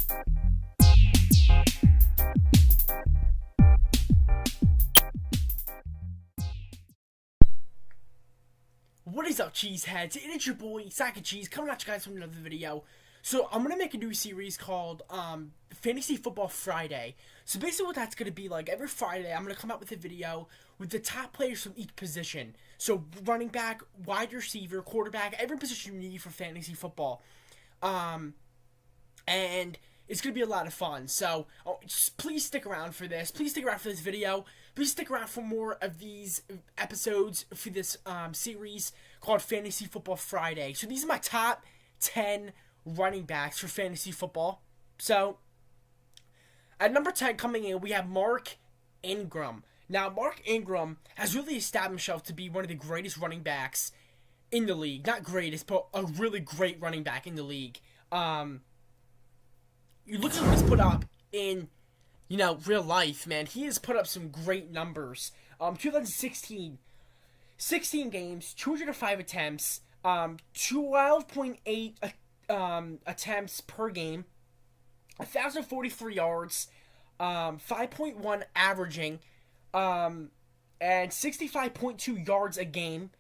What is up, Cheeseheads? It is your boy, SackOfCheese, coming at you guys with another video. So, I'm going to make a new series called, Fantasy Football Friday. So, basically what that's going to be like, every Friday, I'm going to come out with a video with the top players from each position. So, running back, wide receiver, quarterback, every position you need for fantasy football. And it's going to be a lot of fun. So, just please stick around for this. Please stick around for this video. Please stick around for more of these episodes for this series called Fantasy Football Friday. So, these are my top 10 running backs for fantasy football. So, at number 10 coming in, we have Mark Ingram. Now, Mark Ingram has really established himself to be one of the greatest running backs in the league. Not greatest, but a really great running back in the league. You look at what he's put up in, real life, man. He has put up some great numbers. 2016, 16 games, 205 attempts, 12.8 attempts per game, 1,043 yards, 5.1 averaging, and 65.2 yards a game.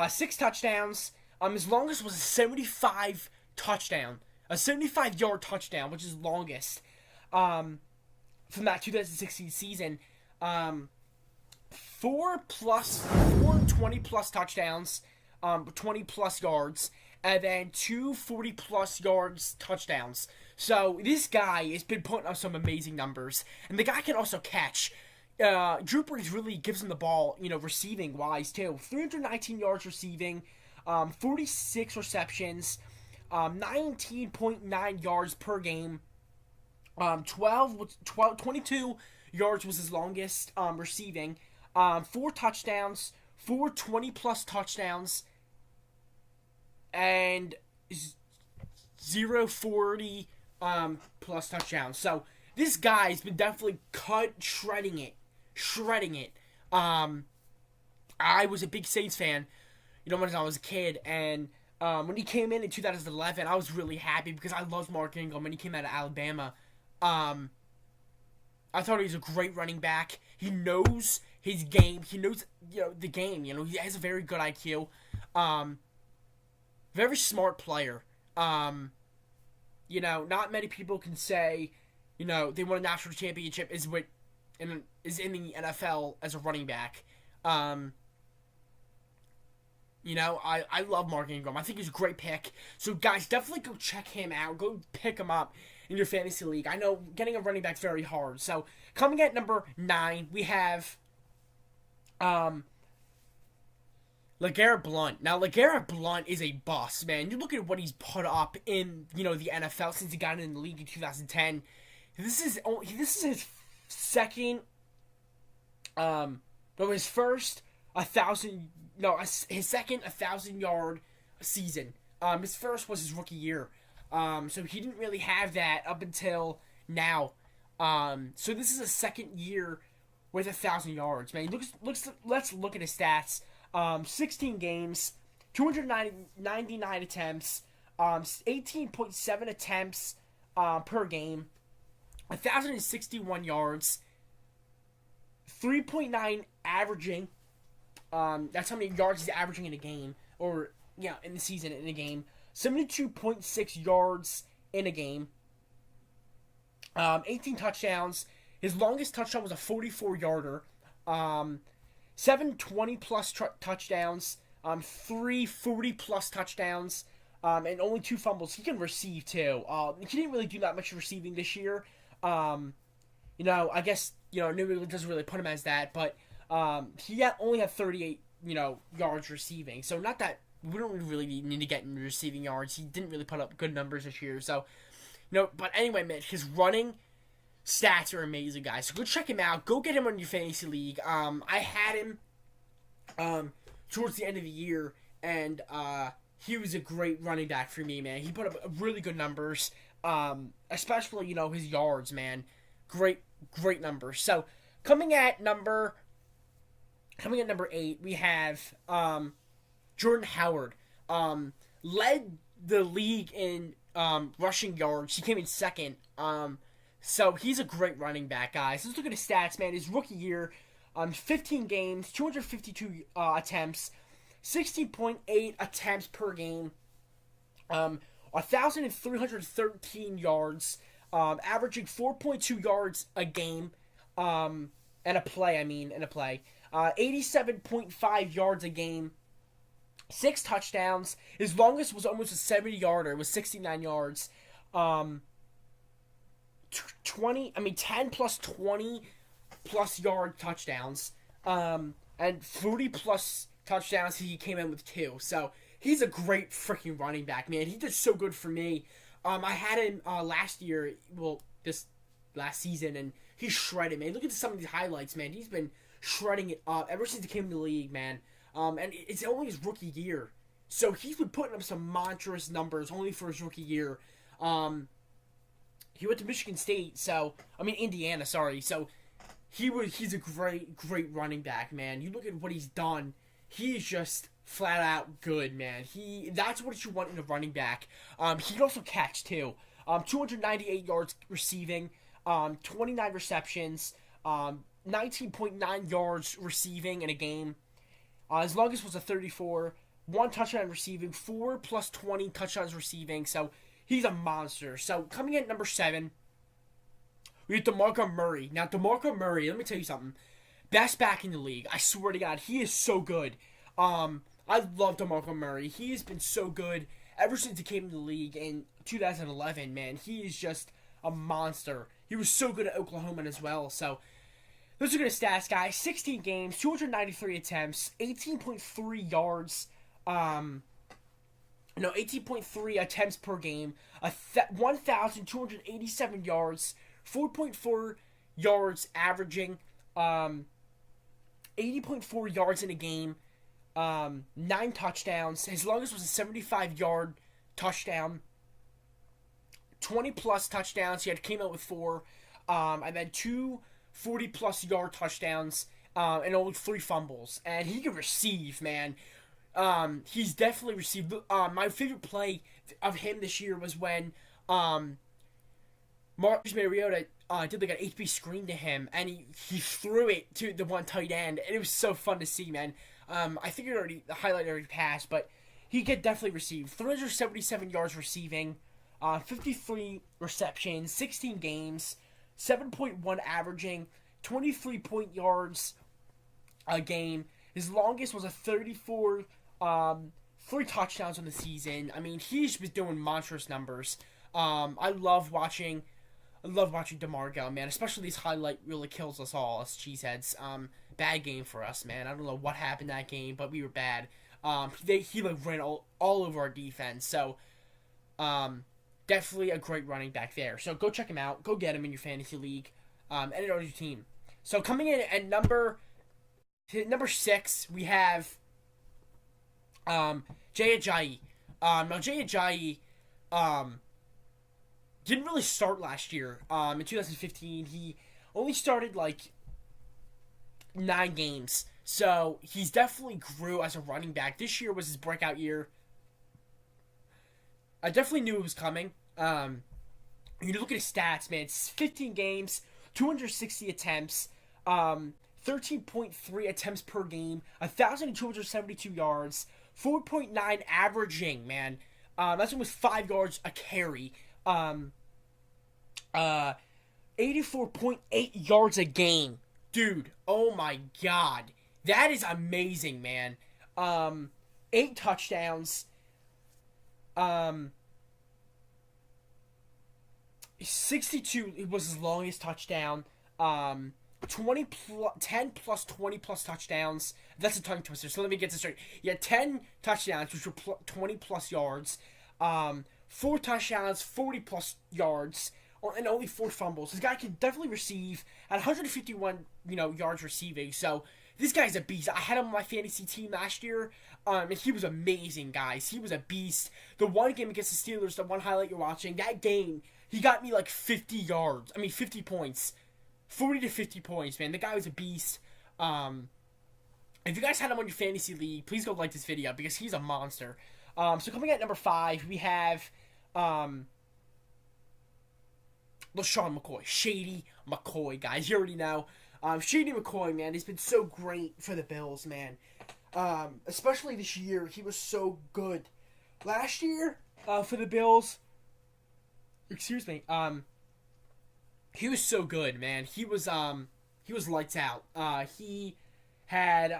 6 touchdowns. His longest was a 75-yard touchdown, which is longest from that 2016 season. 4 20-plus touchdowns, 20-plus yards, and then 2 40-plus yards touchdowns. So this guy has been putting up some amazing numbers, and the guy can also catch. Drew Brees really gives him the ball, receiving-wise, too. 319 yards receiving, 46 receptions, 19.9 yards per game, 22 yards was his longest receiving, 4 touchdowns, 4 20-plus touchdowns, and 0 40-plus touchdowns. So this guy's been definitely shredding it. I was a big Saints fan, when I was a kid, and when he came in 2011, I was really happy because I loved Mark Ingram when he came out of Alabama. I thought he was a great running back. He knows his game. He knows, the game. He has a very good IQ. Very smart player. Not many people can say, they won a national championship is in the NFL as a running back. I love Mark Ingram. I think he's a great pick. So, guys, definitely go check him out. Go pick him up in your fantasy league. I know getting a running back is very hard. So, coming at number 9, we have LeGarrette Blount. Now, LeGarrette Blount is a bust, man. You look at what he's put up in, the NFL since he got in the league in 2010. This is his second, his first 1,000-yard season. His first was his rookie year. So he didn't really have that up until now. So this is a second year with 1,000 yards, man. Let's look at his stats. 16 games, 299 attempts, 18.7 attempts per game, 1,061 yards, 3.9 averaging. That's how many yards he's averaging in a game, or in the season in a game. 72.6 yards in a game. 18 touchdowns. His longest touchdown was a 44-yarder. 7 20-plus touchdowns. 3 40-plus touchdowns. And only 2 fumbles. He can receive too. He didn't really do that much receiving this year. I guess New England doesn't really put him as that, but he only had 38, yards receiving. So not that we don't really need to get in receiving yards. He didn't really put up good numbers this year. So, but anyway, man, his running stats are amazing, guys. So go check him out. Go get him on your fantasy league. I had him towards the end of the year, and he was a great running back for me, man. He put up really good numbers, especially, his yards, man. Great numbers. So, coming at number 8, we have Jordan Howard. led the league in rushing yards. He came in second. So he's a great running back, guys. Let's look at his stats, man. His rookie year, 15 games, 252 attempts, 16.8 attempts per game, 1,313 yards, averaging 4.2 yards a game, and a play. 87.5 yards a game. 6 touchdowns. His longest was almost a 70-yarder. It was 69 yards. 10 plus 20 plus yard touchdowns. And 40 plus touchdowns. He came in with 2. So he's a great freaking running back, man. He did so good for me. I had him last year. Well, this last season, and he shredded, man. Look at some of these highlights, man. He's been shredding it up ever since he came to the league, man. And it's only his rookie year. So he's been putting up some monstrous numbers only for his rookie year. He went to Michigan State, Indiana, sorry. So he's a great running back, man. You look at what he's done. He is just flat out good, man. That's what you want in a running back. He can also catch too. 298 yards receiving, 29 receptions, 19.9 yards receiving in a game. His longest was a 34, 1 touchdown receiving, 4 plus 20 touchdowns receiving. So he's a monster. So coming in at number 7, we have DeMarco Murray. Now DeMarco Murray, let me tell you something. Best back in the league. I swear to God, he is so good. I love DeMarco Murray. He has been so good ever since he came to the league in 2011, man. He is just a monster. He was so good at Oklahoma as well. So those are good stats, guys. 16 games, 293 attempts, 18.3 yards, 18.3 attempts per game, 1,287 yards, 4.4 yards averaging, 80.4 yards in a game, 9 touchdowns. His longest was a 75-yard touchdown, 20 plus touchdowns. He came out with 4, and then 2 40-plus yard touchdowns, and only 3 fumbles. And he can receive, man. He's definitely received. My favorite play of him this year was when Marcus Mariota did like an HB screen to him, and he threw it to the one tight end, and it was so fun to see, man. I think the highlight already passed, but he could definitely receive. 377 yards receiving, 53 receptions, 16 games, 7.1 averaging, 23 point yards a game. His longest was a 34, 3 touchdowns on the season. He's been doing monstrous numbers. I love watching DeMarco, man. Especially these highlight really kills us all as Cheeseheads. Bad game for us, man. I don't know what happened that game, but we were bad. He ran all over our defense. So, definitely a great running back there. So go check him out. Go get him in your fantasy league, and in your team. So coming in at number 6, we have Jay Ajayi. Now Jay Ajayi didn't really start last year. In 2015, he only started like 9 games. So he's definitely grew as a running back. This year was his breakout year. I definitely knew it was coming. You look at his stats, man. It's 15 games, 260 attempts, 13.3 attempts per game, 1,272 yards, 4.9 averaging, man. That's almost 5 yards a carry. 84.8 yards a game. Dude, oh my God. That is amazing, man. 8 touchdowns. 62 it was his longest touchdown. 10 plus 20 plus touchdowns. That's a tongue twister. So let me get this straight. He had 10 touchdowns, which were 20 plus yards. 4 touchdowns, 40 plus yards, and only 4 fumbles. This guy can definitely receive at 151, yards receiving. So this guy's a beast. I had him on my fantasy team last year, and he was amazing, guys. He was a beast. The one game against the Steelers, the one highlight you're watching, that game, he got me like 50 points. 40 to 50 points, man. The guy was a beast. If you guys had him on your fantasy league, please go like this video because he's a monster. So coming at number 5, we have LaShawn McCoy. Shady McCoy, guys. You already know. Shady McCoy, man, he's been so great for the Bills, man. Especially this year, he was so good. Last year, for the Bills, excuse me, he was so good, man. He was lights out. He had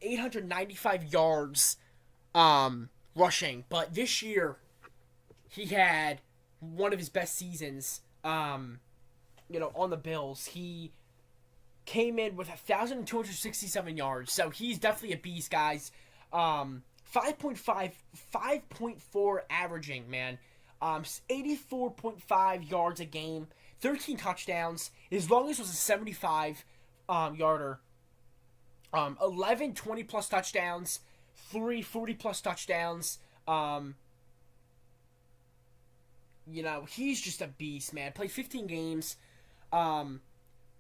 895 yards rushing, but this year he had one of his best seasons. On the Bills, he came in with 1,267 yards, so he's definitely a beast, guys. 5.4 averaging, man. 84.5 yards a game, 13 touchdowns. His longest was a 75 yarder. 11 20-plus touchdowns, 3 40-plus touchdowns. He's just a beast, man. Played 15 games.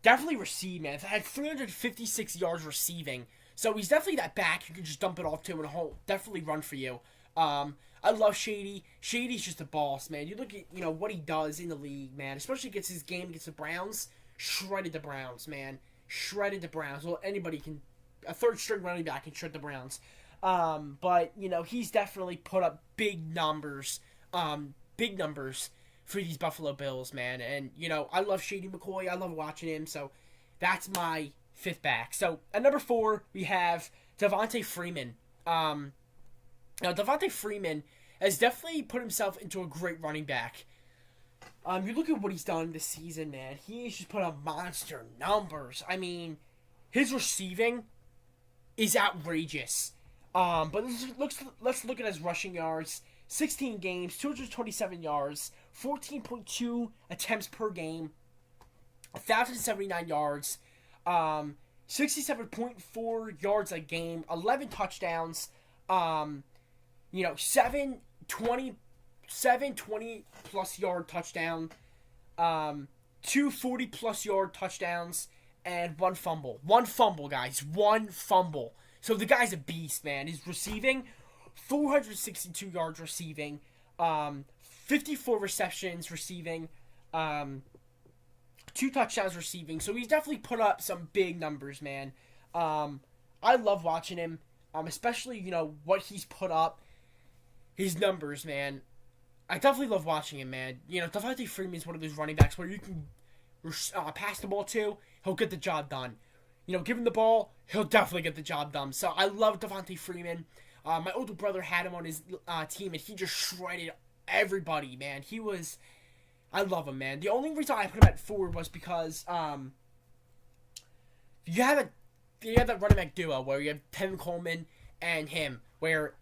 Definitely received, man. Had 356 yards receiving. So he's definitely that back you can just dump it off to and he'll definitely run for you. I love Shady. Shady's just a boss, man. You look at, what he does in the league, man. Especially against his game against the Browns. Shredded the Browns, man. Shredded the Browns. Well, anybody can... A third-string running back can shred the Browns. But, he's definitely put up big numbers. Big numbers for these Buffalo Bills, man. And, I love Shady McCoy. I love watching him. So, that's my 5th back. So, at number 4, we have Devontae Freeman. Now, Devontae Freeman has definitely put himself into a great running back. You look at what he's done this season, man. He's just put up monster numbers. I mean, his receiving is outrageous. But let's look at his rushing yards. 16 games, 227 yards, 14.2 attempts per game, 1,079 yards, 67.4 yards a game, 11 touchdowns, 7 20-plus yard touchdown, 2 40-plus yard touchdowns, and 1 fumble. 1 fumble, guys. 1 fumble. So the guy's a beast, man. He's receiving 462 yards receiving, 54 receptions receiving, 2 touchdowns receiving. So he's definitely put up some big numbers, man. I love watching him, especially, what he's put up, his numbers, man. I definitely love watching him, man. Devontae Freeman's one of those running backs where you can pass the ball to, he'll get the job done. Give him the ball, he'll definitely get the job done. So I love Devontae Freeman. My older brother had him on his team, and he just shredded everybody, man. I love him, man. The only reason I put him at 4 was because you have that running back duo where you have Tevin Coleman and him, where,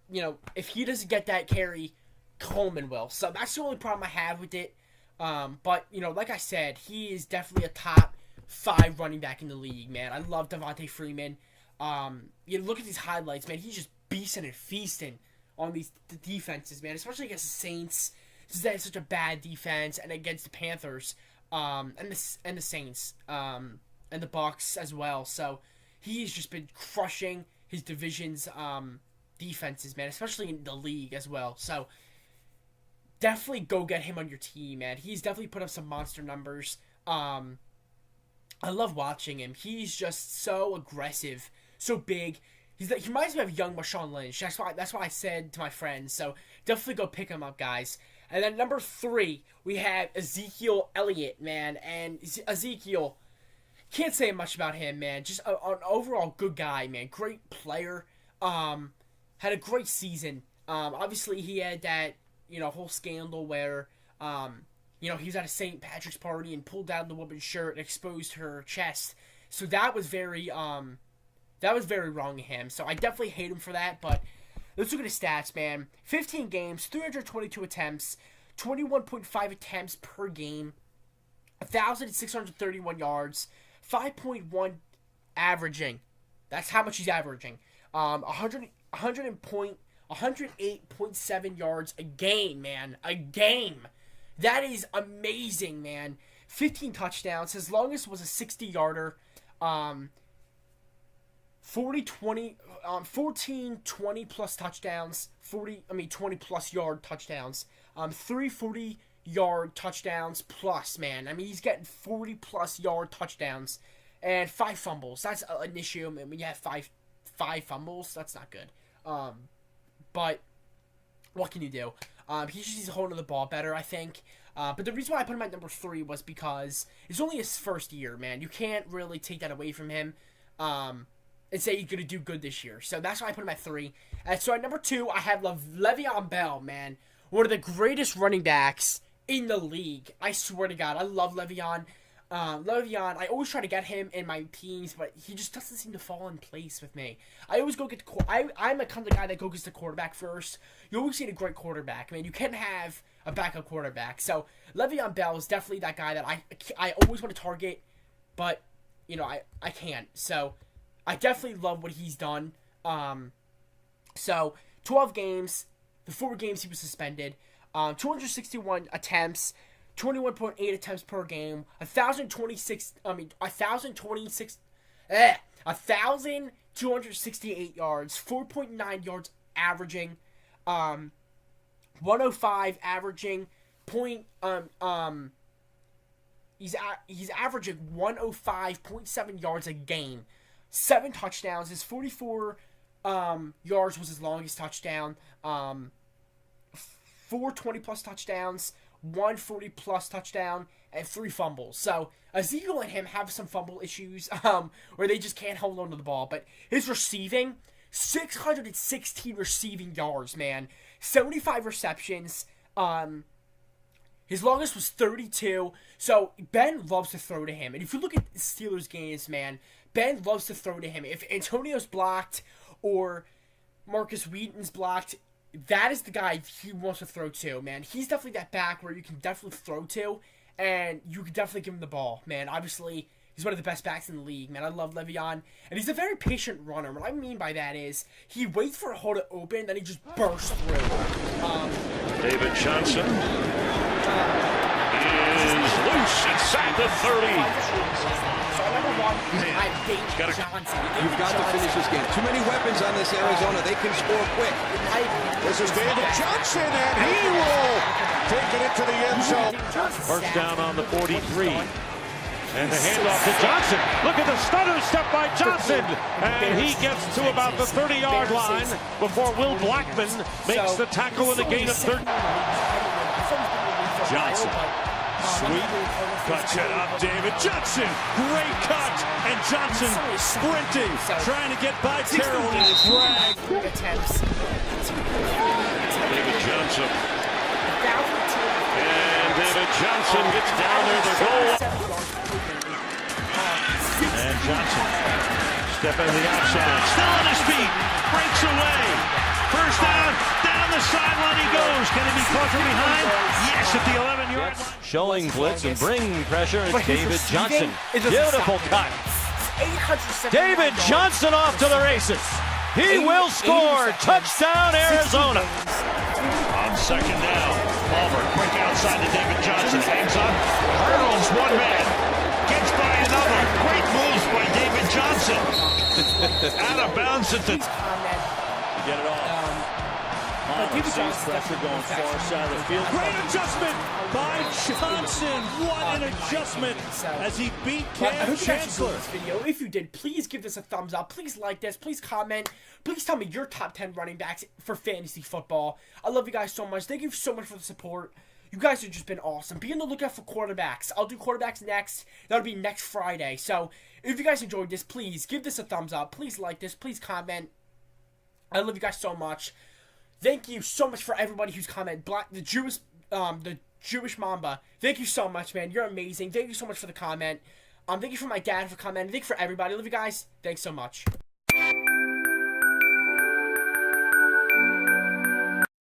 if he doesn't get that carry, Coleman will. So that's the only problem I have with it. But, like I said, he is definitely a top 5 running back in the league, man. I love Devontae Freeman. Look at these highlights, man. He's just beasting and feasting on the defenses, man. Especially against the Saints. This is such a bad defense, and against the Panthers, and the Saints, and the Bucs as well. So he's just been crushing his division's defenses, man. Especially in the league as well. So definitely go get him on your team, man. He's definitely put up some monster numbers. I love watching him. He's just so aggressive, so big. He reminds me of young Marshawn Lynch. That's why I said to my friends. So definitely go pick him up, guys. And then number 3, we have Ezekiel Elliott, man. And Ezekiel, can't say much about him, man. Just an overall good guy, man. Great player. Had a great season. Obviously, he had that whole scandal where he was at a St. Patrick's party and pulled down the woman's shirt and exposed her chest. So that was very wrong of him. So I definitely hate him for that. But let's look at his stats, man. 15 games, 322 attempts, 21.5 attempts per game, 1,631 yards, 5.1 averaging. That's how much he's averaging. 108.7 yards a game, man. A game. That is amazing, man. 15 touchdowns. His longest was a 60-yarder. 14, 20 plus touchdowns, 20 plus yard touchdowns, 3 40-yard touchdowns plus, man. I mean, he's getting 40 plus yard touchdowns and 5 fumbles. That's an issue. I mean, you have five fumbles. That's not good. But what can you do? He just needs to hold on to the ball better, I think. But the reason why I put him at number 3 was because it's only his first year, man. You can't really take that away from him and say he's going to do good this year. So that's why I put him at 3. And so at number 2, I have Le'Veon Bell, man. One of the greatest running backs in the league. I swear to God, I love Le'Veon. Le'Veon, I always try to get him in my teams, but he just doesn't seem to fall in place with me. I always go get I'm a kind of guy that goes gets the quarterback first. You always need a great quarterback, man. You can't have a backup quarterback. So Le'Veon Bell is definitely that guy that I always want to target, but you know I can't. So I definitely love what he's done. So 12 games, the 4 games he was suspended, 261 attempts. 21.8 attempts per game, 1,268 yards, 4.9 yards averaging, 105 averaging, he's averaging 105.7 yards a game, 7 touchdowns. His 44 yards was his longest touchdown, 4 20 plus touchdowns, 140 plus touchdown, and 3 fumbles. So Ezekiel and him have some fumble issues where they just can't hold on to the ball. But his receiving, 616 receiving yards, man. 75 receptions. His longest was 32. So Ben loves to throw to him. And if you look at the Steelers games, man, Ben loves to throw to him. If Antonio's blocked or Marcus Wheaton's blocked, that is the guy he wants to throw to, man. He's definitely that back where you can definitely throw to, and you can definitely give him the ball, man. Obviously, he's one of the best backs in the league, man. I love Le'Veon, and he's a very patient runner. What I mean by that is he waits for a hole to open, then he just bursts through. David Johnson is loose inside the 30. So number 1, I have David Johnson. You've got to finish this game. Too many weapons on this Arizona. They can score quick. This is David Johnson, and he will take it into the end zone. First down on the 43. And the handoff to Johnson. Look at the stutter step by Johnson. And he gets to about the 30-yard line before Will Blackman makes the tackle in the gain of 30. Johnson. Sweet. Cuts it up, David Johnson. Great cut. And Johnson sprinting, trying to get by Terrell in his drag. David Johnson. And David Johnson gets down near the goal. And Johnson stepping to the outside. Still on his feet. Breaks away. First down the sideline he goes. Can he be caught from behind? Yes, at the 11-yard line. Showing blitz and bringing pressure. It's David Johnson. Beautiful cut. David Johnson off to the races. He will score. Touchdown, Arizona. On second down, Palmer quick outside to David Johnson. Hangs up. Hurdles one man. Gets by another. Great moves by David Johnson. Out of bounds at the... Get it off. Pressure going far side of the field. Great adjustment by Johnson. What an adjustment as he beat Cam Chancellor. This video. If you did, please give this a thumbs up. Please like this. Please comment. Please tell me your top 10 running backs for fantasy football. I love you guys so much. Thank you so much for the support. You guys have just been awesome. Be on the lookout for quarterbacks. I'll do quarterbacks next. That'll be next Friday. So if you guys enjoyed this, please give this a thumbs up. Please like this. Please comment. I love you guys so much. Thank you so much for everybody who's commented. The Jewish Mamba. Thank you so much, man. You're amazing. Thank you so much for the comment. Thank you for my dad for commenting. Thank you for everybody. I love you guys. Thanks so much.